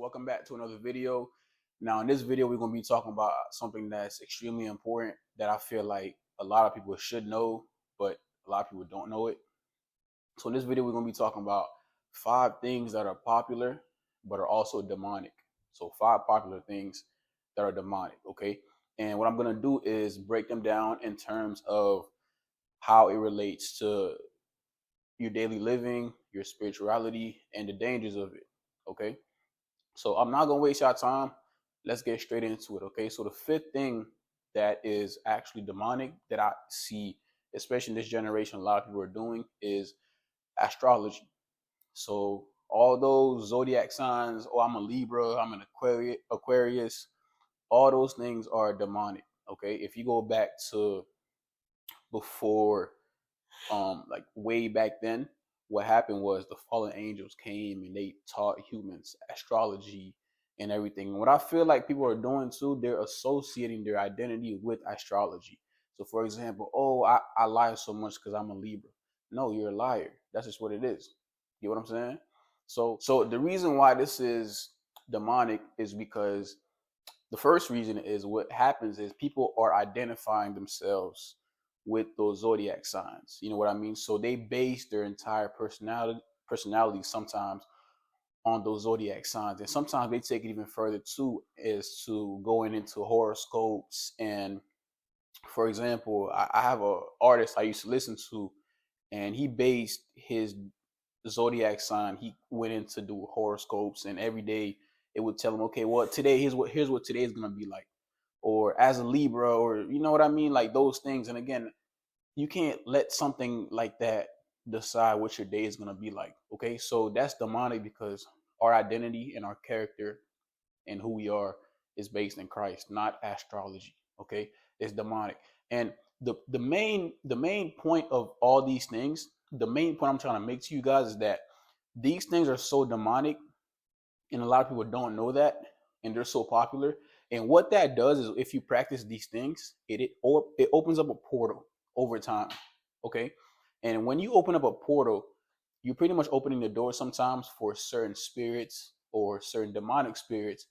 welcome back to another video. Now, in this video, we're going to be talking about something that's extremely important that I feel like a lot of people should know, but a lot of people don't know it. So, in this video, we're going to be talking about 5 things that are popular but are also demonic. So, 5 popular things that are demonic, okay? And what I'm going to do is break them down in terms of how it relates to your daily living, your spirituality, and the dangers of it, okay? So I'm not gonna waste your time. Let's get straight into it. Okay. So the fifth thing that is actually demonic that I see, especially in this generation, a lot of people are doing is astrology. So all those zodiac signs, oh, I'm a Libra, I'm an Aquarius, all those things are demonic. Okay. If you go back to before like way back then, what happened was the fallen angels came and they taught humans astrology and everything. And what I feel like people are doing too, they're associating their identity with astrology. So for example, oh, I lie so much because I'm a Libra. No, you're a liar. That's just what it is. You know what I'm saying? So the reason why this is demonic is because the first reason is what happens is people are identifying themselves with those zodiac signs. You know what I mean? So they base their entire personality sometimes on those zodiac signs. And sometimes they take it even further too, is to going into horoscopes. And for example, I have a artist I used to listen to, and he based his zodiac sign. He went in to do horoscopes, and every day it would tell him, okay, well, today here's what today is gonna be like, or as a Libra, or you know what I mean, like those things. And again, you can't let something like that decide what your day is gonna be like. Okay, so that's demonic because our identity and our character and who we are is based in Christ, not astrology. Okay, it's demonic. And the main point of all these things, the main point I'm trying to make to you guys is that these things are so demonic, and a lot of people don't know that, and they're so popular. And what that does is, if you practice these things, it opens up a portal over time. Okay, and when you open up a portal, you're pretty much opening the door sometimes for certain spirits or certain demonic spirits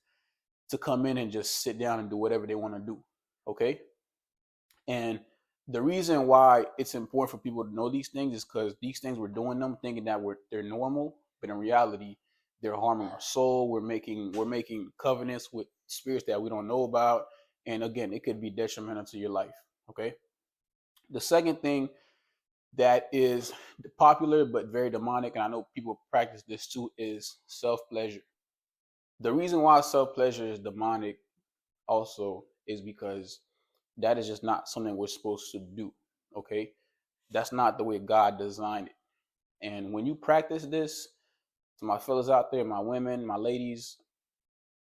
to come in and just sit down and do whatever they want to do. Okay. And the reason why it's important for people to know these things is because these things we're doing them thinking that they're normal, but in reality, they're harming our soul. We're making covenants with spirits that we don't know about. And again, it could be detrimental to your life. Okay. The second thing that is popular but very demonic, and I know people practice this too, is self pleasure. The reason why self pleasure is demonic also is because that is just not something we're supposed to do. Okay, that's not the way God designed it. And when you practice this, to my fellas out there, my women, my ladies,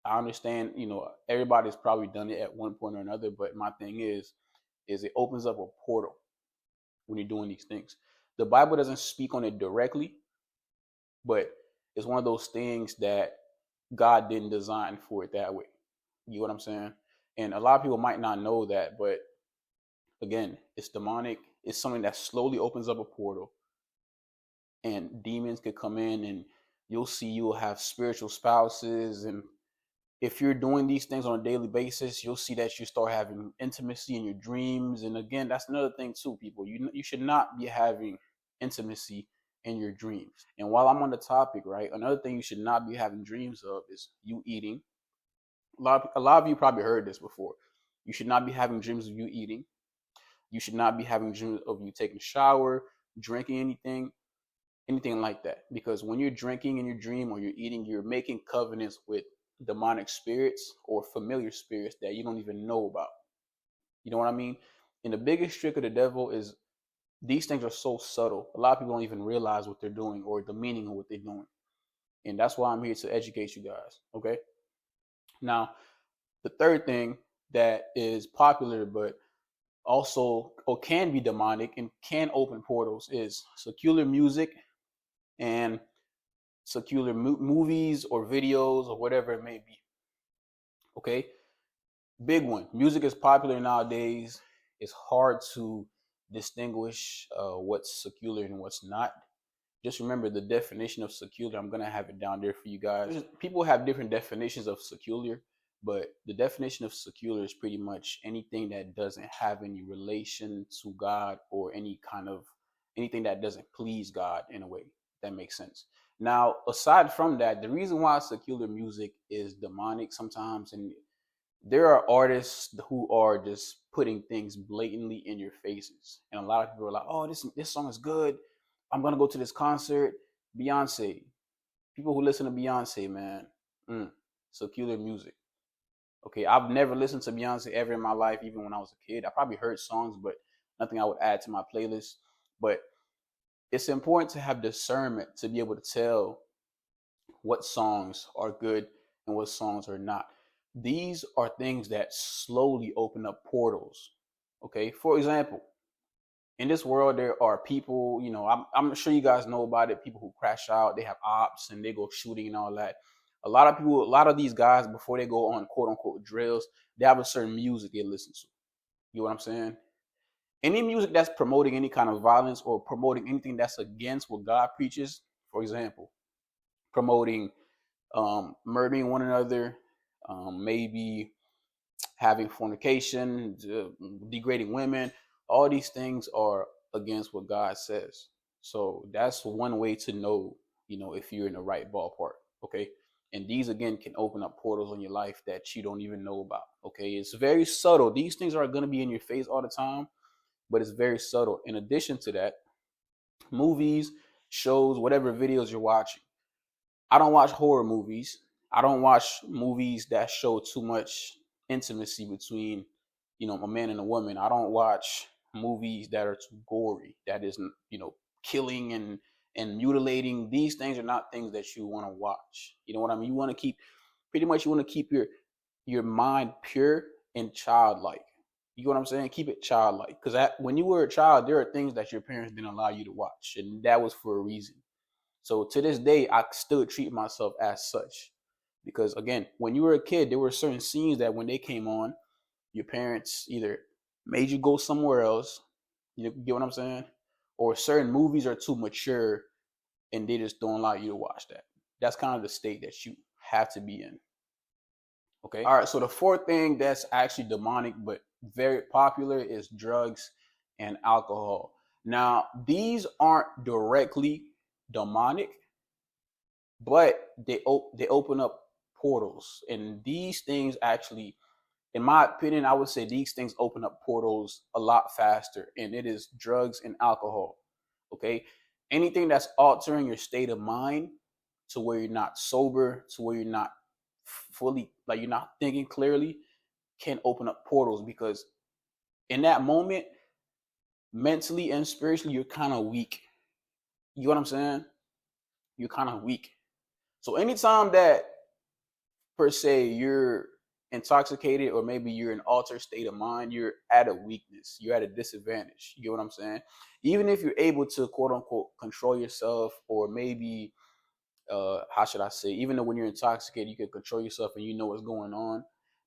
I understand, everybody's probably done it at one point or another, but my thing is it opens up a portal when you're doing these things. The Bible doesn't speak on it directly, but it's one of those things that God didn't design for it that way. You know what I'm saying? And a lot of people might not know that, but again, it's demonic. It's something that slowly opens up a portal, and demons could come in, and you'll have spiritual spouses. And if you're doing these things on a daily basis, you'll see that you start having intimacy in your dreams. And again, that's another thing too, people. You should not be having intimacy in your dreams. And while I'm on the topic, right, another thing you should not be having dreams of is you eating. A lot of you probably heard this before. You should not be having dreams of you eating. You should not be having dreams of you taking a shower, drinking anything like that. Because when you're drinking in your dream or you're eating, you're making covenants with demonic spirits or familiar spirits that you don't even know about. You know what I mean? And the biggest trick of the devil is these things are so subtle. A lot of people don't even realize what they're doing or the meaning of what they're doing. And that's why I'm here to educate you guys. Okay. Now, the third thing that is popular, but also or can be demonic and can open portals is secular music and secular movies or videos or whatever it may be. Okay, big one. Music is popular nowadays. It's hard to distinguish what's secular and what's not. just remember the definition of secular. I'm gonna have it down there for you guys. People have different definitions of secular, but the definition of secular is pretty much anything that doesn't have any relation to God, or any kind of anything that doesn't please God in a way. That makes sense. Now, aside from that, the reason why secular music is demonic sometimes, and there are artists who are just putting things blatantly in your faces, and a lot of people are like, "Oh, this song is good. I'm gonna go to this concert." Beyonce, people who listen to Beyonce, man, secular music. Okay, I've never listened to Beyonce ever in my life, even when I was a kid. I probably heard songs, but nothing I would add to my playlist. But it's important to have discernment to be able to tell what songs are good and what songs are not. These are things that slowly open up portals. Okay, for example, in this world, there are people, I'm sure you guys know about it, people who crash out, they have ops and they go shooting and all that. A lot of people, a lot of these guys, before they go on quote unquote drills, they have a certain music they listen to. You know what I'm saying? Any music that's promoting any kind of violence or promoting anything that's against what God preaches, for example, promoting murdering one another, maybe having fornication, degrading women, all these things are against what God says. So that's one way to know, if you're in the right ballpark. Okay. And these again can open up portals on your life that you don't even know about. Okay. It's very subtle. These things are going to be in your face all the time, but it's very subtle. In addition to that, movies, shows, whatever videos you're watching, I don't watch horror movies. I don't watch movies that show too much intimacy between, a man and a woman. I don't watch movies that are too gory, that is, killing and mutilating. These things are not things that you want to watch. You know what I mean? You want to keep, pretty much, you want to keep your mind pure and childlike. You know what I'm saying? Keep it childlike. Because when you were a child, there are things that your parents didn't allow you to watch, and that was for a reason. So to this day, I still treat myself as such. Because again, when you were a kid, there were certain scenes that when they came on, your parents either made you go somewhere else, you get what I'm saying? Or certain movies are too mature and they just don't allow you to watch that. That's kind of the state that you have to be in. Okay. All right. So the fourth thing that's actually demonic but very popular is drugs and alcohol. Now, these aren't directly demonic, but they open up portals, and these things actually, in my opinion, I would say these things open up portals a lot faster, and it is drugs and alcohol. Okay, anything that's altering your state of mind to where you're not sober, to where you're not fully, like you're not thinking clearly, can open up portals, because in that moment, mentally and spiritually, you're kind of weak. You know what I'm saying? You're kind of weak. So anytime that, per se, you're intoxicated, or maybe you're in altered state of mind, you're at a weakness, you're at a disadvantage. You get what I'm saying? Even if you're able to quote unquote control yourself, or maybe how should I say, even though when you're intoxicated you can control yourself and you know what's going on,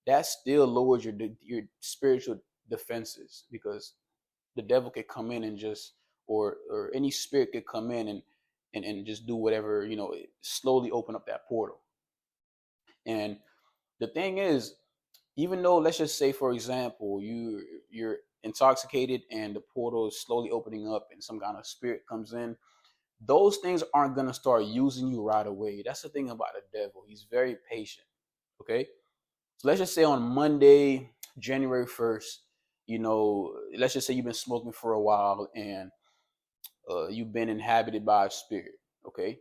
that still lowers your spiritual defenses, because the devil could come in and just, or any spirit could come in and just do whatever, slowly open up that portal. And the thing is, even though, let's just say, for example, you're intoxicated and the portal is slowly opening up and some kind of spirit comes in, those things aren't going to start using you right away. That's the thing about the devil. He's very patient. Okay. So let's just say on Monday, January 1st, let's just say you've been smoking for a while, and you've been inhabited by a spirit. Okay.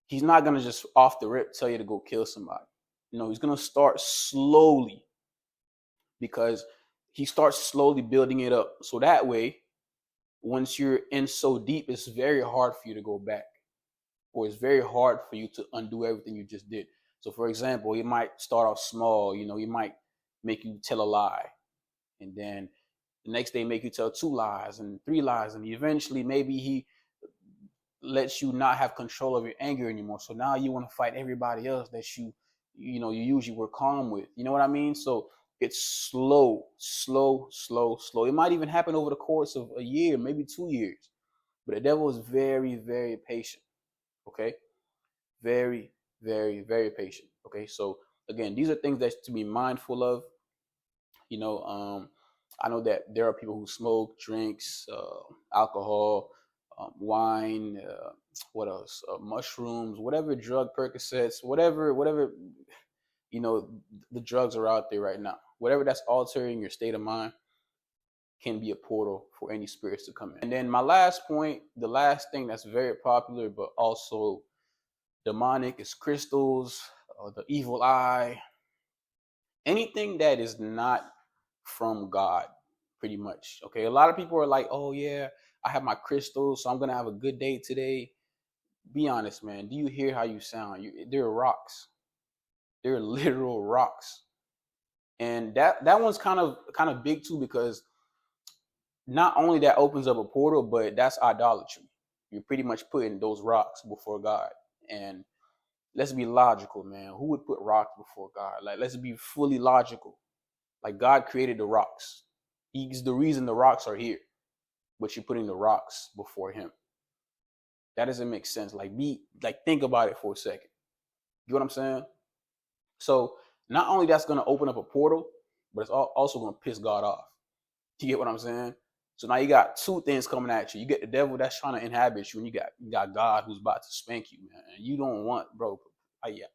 He's not going to just off the rip tell you to go kill somebody. He's going to start slowly, because he starts slowly building it up. So that way, once you're in so deep, it's very hard for you to go back, or it's very hard for you to undo everything you just did. So for example, he might start off small, he might make you tell a lie, and then the next day make you tell 2 lies and 3 lies, and eventually maybe he lets you not have control of your anger anymore. So now you want to fight everybody else that you usually were calm with. You know what I mean? So it's slow. It might even happen over the course of a year, maybe 2 years. But the devil is very, very patient. Okay, very, very, very patient. Okay, so again, these are things that's to be mindful of. You know, I know that there are people who smoke, drinks, alcohol, wine, what else? Mushrooms, whatever drug, Percocets, whatever. You know, the drugs are out there right now. Whatever that's altering your state of mind can be a portal for any spirits to come in. And then my last point, the last thing that's very popular but also demonic is crystals, the evil eye, anything that is not from God, pretty much. Okay, a lot of people are like, oh yeah, I have my crystals, so I'm gonna have a good day today. Be honest, man. Do you hear how you sound? They're rocks. They're literal rocks, and that one's kind of big too, because not only that opens up a portal, but that's idolatry. You're pretty much putting those rocks before God. And let's be logical, man. Who would put rocks before God? Like, let's be fully logical. Like, God created the rocks. He's the reason the rocks are here. But you're putting the rocks before him. That doesn't make sense. Think about it for a second. You know what I'm saying? So not only that's going to open up a portal, but it's also going to piss God off. You get what I'm saying? So now you got two things coming at you. You get the devil that's trying to inhabit you, and you got God who's about to spank you, man. And you don't want, bro.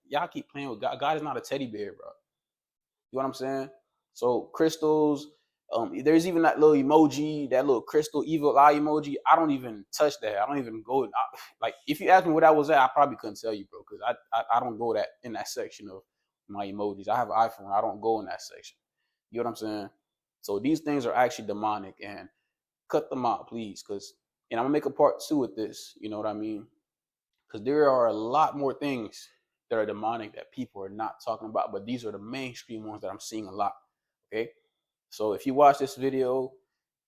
Y'all keep playing with God. God is not a teddy bear, bro. You know what I'm saying? So crystals, there's even that little emoji, that little crystal evil eye emoji. I don't even touch that. I don't even go. Like, if you ask me what that was at, I probably couldn't tell you, bro, because I don't go in that section of my emojis. I have an iPhone. I don't go in that section. You know what I'm saying? So these things are actually demonic, and cut them out, please. And I'm gonna make a part 2 with this. You know what I mean? Because there are a lot more things that are demonic that people are not talking about, but these are the mainstream ones that I'm seeing a lot. Okay, so if you watch this video,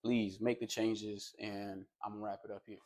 please make the changes, and I'm gonna wrap it up here.